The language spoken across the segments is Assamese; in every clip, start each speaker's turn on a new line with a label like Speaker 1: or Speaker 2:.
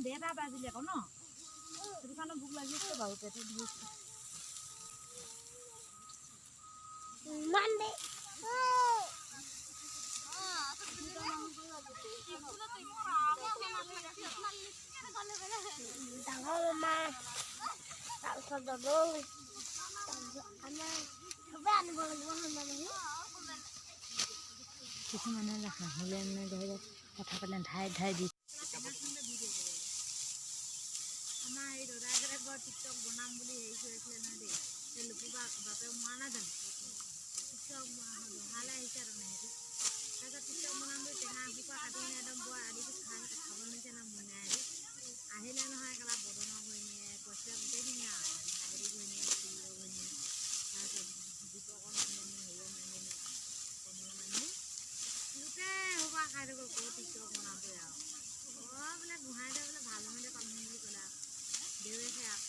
Speaker 1: দেটা বাজিলে আকৌ ন সেইটো কাৰণে ভোক লাগিছে বাৰু পেটত ধৰিছে
Speaker 2: Monday. ডাঙৰ মা তাৰপিছত দদৌ আমাৰ চবে আনিব লাগিব
Speaker 1: কিছুমানে হাঁহিলে মানে ধৰি লওক কথা পালে ধাই ধাই দি আমাৰ এই দাদাকেইটা বৰ টিকটক বনাম বুলি হেৰি কৰিছিলে নহয় দেই সেই লোকো বাপে মোৱা নাই জানো টিকটক বহালে আহিছে আৰু সিহঁতি তাৰপিছত টিকটক বনাম বুলি টেঙা এসোপা কাটি নে একদম বৰ আদিটো খাব নিচিনা মুনাই আহি আহিলে নহয় একেলা বদনৰ ঘৈণীয়ে কৈছে গোটেইখিনি আৰু হেৰি ঘৈণীয়ে ফুৰিব ঘৈণীয়ে তাৰপিছত দীপকৰ মাননি হেৰিয়ৰ মাননি কমলৰ মাননি গোটেই এসোপা খাই থাকো ক'ত টিকটক বনাবই আৰু বোলে গোহাঁইতে বোলে ভাল সময়তে পাম বুলি ক'লে আৰু দেউছে আৰু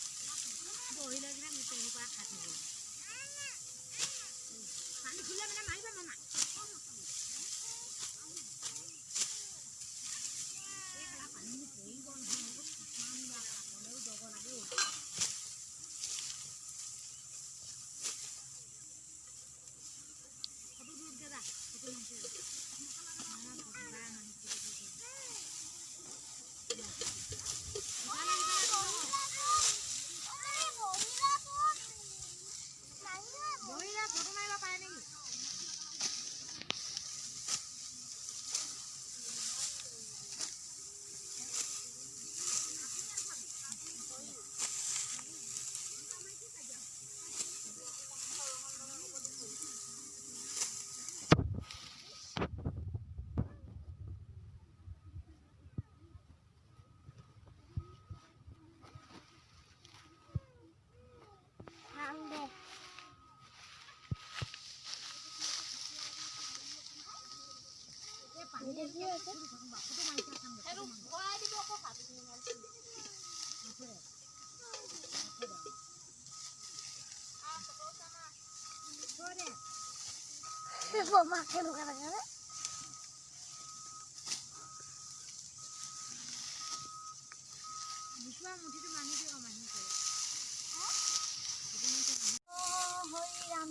Speaker 1: বহিলে কিনে গোটেই সোপা খাই থাকিব পানী খুলিলে মানে মাৰিবা মামা পানী পৰিব নহয় খাবলৈও যাব লাগে ফটো দূৰত যা ফটো নাচে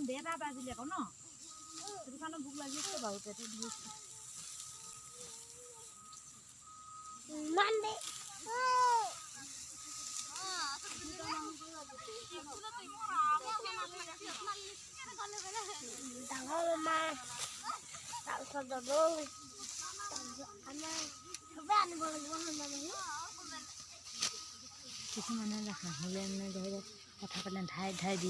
Speaker 1: দেটা বাজিলে আকৌ ন সেইটো কাৰণে ভোক লাগিছে বাৰু পেটত ধৰিছে
Speaker 2: Monday. ডাঙৰ মা তাৰপিছত দদৌ আমাৰ চবে আনিব লাগিব
Speaker 1: কিছুমানে হাঁহিলে মানে ধৰি লওক কথা পালে ধাই ধাই দি